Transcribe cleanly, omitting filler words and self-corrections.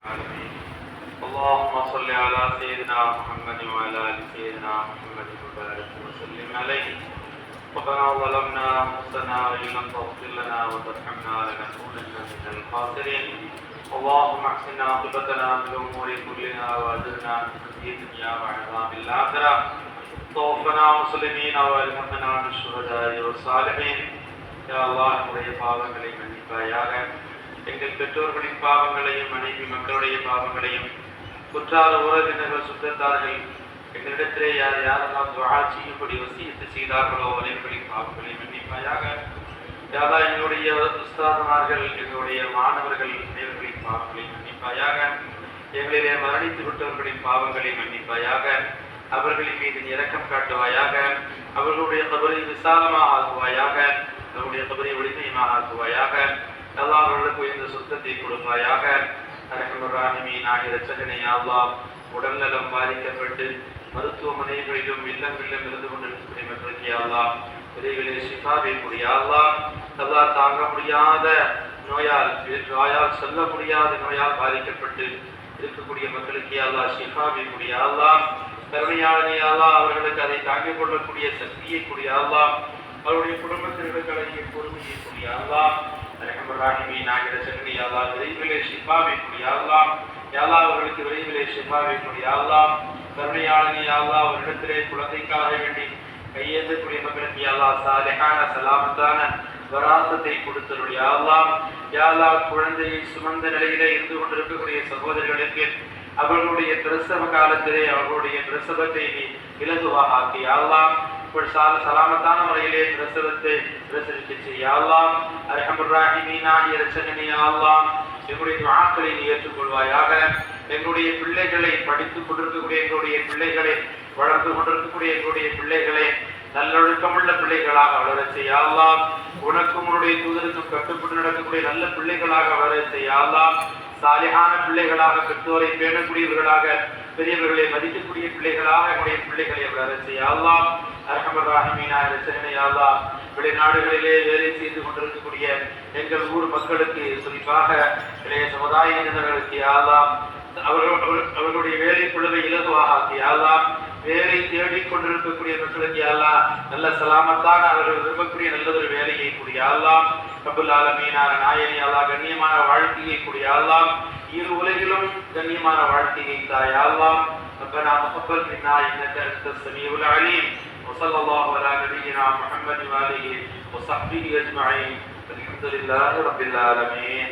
العالمين. اللهم صل على سيدنا محمد وعلى ال سيدنا محمد وبارك وسلم عليه. ربنا ظلمنا انفسنا وان لم تغفر لنا وترحمنا لنكونن من الخاسرين. اللهم احسن عاقبتنا في الامور كلها واجرنا من خزي الدنيا وعذاب الاخره. توفنا مسلمين والحقنا بالشهداء والصالحين. يا الله நம்முடைய பாவங்களை மன்னிப்பாயாக. எங்கள் பெற்றோர்களின் பாவங்களையும் மனைவி மக்களுடைய பாவங்களையும் குற்றால உறவினர்கள் சுத்தத்தார்கள் எங்களிடத்திலே யாரெல்லாம் துஆ செய்யும்படி வசியத்து செய்தார்களோ அவர்களின் பாவங்களை மன்னிப்பாயாக. யாரா எங்களுடைய உஸ்தாதுமார்கள் எங்களுடைய மாணவர்கள் அனைவர்களின் பாவங்களை மன்னிப்பாயாக. எங்களிலே மரணித்து விட்டவர்களின் பாவங்களை மன்னிப்பாயாக. அவர்களின் மீது இரக்கம் காட்டுவாயாக. அவர்களுடைய கபரை விசாலமாக ஆக்குவாயாக. அவருடைய கபரை ஒளிமையமாக ஆக்குவாயாக. அல்லாஹ் அவர்களுக்கு உயர்ந்த சுத்தத்தை கொடுப்பாயாக. அரஹ்மர் ரஹீமீன் ஆகிய இரட்சகனே அல்லாஹ், உடல்நலம் பாதிக்கப்பட்டு மருத்துவமனைகளிலும் இல்லங்களிலும் இருந்து கொண்டிருக்கக்கூடிய மக்களுக்கு அல்லாஹ் விரைவிலே ஷிஃபாவை கூடிய அல்லாஹ். அல்லாஹ் தாங்க முடியாத நோயால் சொல்ல முடியாத நோயால் பாதிக்கப்பட்டு இருக்கக்கூடிய மக்களுக்கு அல்லாஹ் ஷிஃபாவை கூடிய அல்லாஹ். கருணையாளனே அல்லாஹ், அவர்களுக்கு அதை தாங்கிக் கொள்ளக்கூடிய சக்தியை கூடிய அல்லாஹ். அவருடைய குடும்பத்தினர்களுடைய பொறுமையை கூடிய அல்லாஹ். அரஹ்மர் ரஹீமீன் ஆகிய இரட்சகனே அல்லாஹ், விரைவிலே ஷிஃபாவை கூடிய அல்லாஹ். அல்லாஹ் அவர்களுக்கு விரைவிலே ஷிஃபாவை கூடிய அல்லாஹ். கருணையாளனே அல்லாஹ், அவரிடத்திலே குழந்தைக்காக வேண்டி கையேந்தக்கூடிய மக்களுக்கு அல்லாஹ் சாலிஹான சலாமத்தான வராசத்தை கொடுத்தருடைய அல்லாஹ். யா அல்லாஹ், குழந்தையை சுமந்த நிலையிலே இருந்து கொண்டிருக்கக்கூடிய சகோதரர்களுக்கு அவர்களுடைய பிரசவ காலத்திலே அவர்களுடைய பிரசவத்தை நீ இலகுவாக ஆக்கி அல்லாஹ். சலாமத்தான முறையிலே பிரசவத்தை பிரசவிக்க செய்ய அல்லாஹ். அரஹ்மர் ரஹீமீன் ஆகிய இரட்சகனே அல்லாஹ், எங்களுடைய துஆக்களை நீ ஏற்றுக்கொள்வாயாக. எங்களுடைய பிள்ளைகளை படித்துக் கொண்டிருக்கக்கூடிய எங்களுடைய பிள்ளைகளை வளர்த்து கொண்டிருக்கக்கூடிய எங்களுடைய பிள்ளைகளை நல்லொழுக்கமுள்ள பிள்ளைகளாக வளர செய்ய அல்லாஹ். உனக்கும் உன்னுடைய தூதருக்கும் கட்டுப்பட்டு நடக்கக்கூடிய நல்ல பிள்ளைகளாக வளர செய்ய அல்லாஹ். சாலிஹான பிள்ளைகளாக, பெற்றோரை பேணக்கூடியவர்களாக, பெரியவர்களை மதிக்கக்கூடிய பிள்ளைகளாக எங்களுடைய பிள்ளைகளை வளர செய்ய அல்லாஹ். அரஹ்மர் ரஹீமீன் ஆகிய இரட்சகனே அல்லாஹ், வெளிநாடுகளிலே வேலை செய்து கொண்டிருக்கக்கூடிய எங்கள் ஊர் மக்களுக்கு, குறிப்பாக இளைய சமுதாயினர்களுக்கு அல்லாஹ் அவர்களுடைய வேலை குழுவை இலகுவாக ஆக்கி அல்லாஹ். வேலை தேடிக் கொண்டிருக்கக்கூடிய மக்களுக்கு அல்லாஹ் நல்ல சலாமத்தான அவர்கள் விரும்பக்கூடிய நல்லதொரு வேலையை கூடிய அல்லாஹ். ரப்புல் ஆலமீனான நாயனே அல்லாஹ், கண்ணியமான வாழ்க்கையை கூடிய அல்லாஹ். இரு உலகிலும் கண்ணியமான வாழ்க்கையை தாய் அல்லாஹ். ரப்பனா தகப்பல் மின்னா இன்னக அன்தஸ் ஸமீஉல் அலீம். وصلى الله على نبينا محمد وآله وصحبه أجمعين. الحمد لله رب العالمين.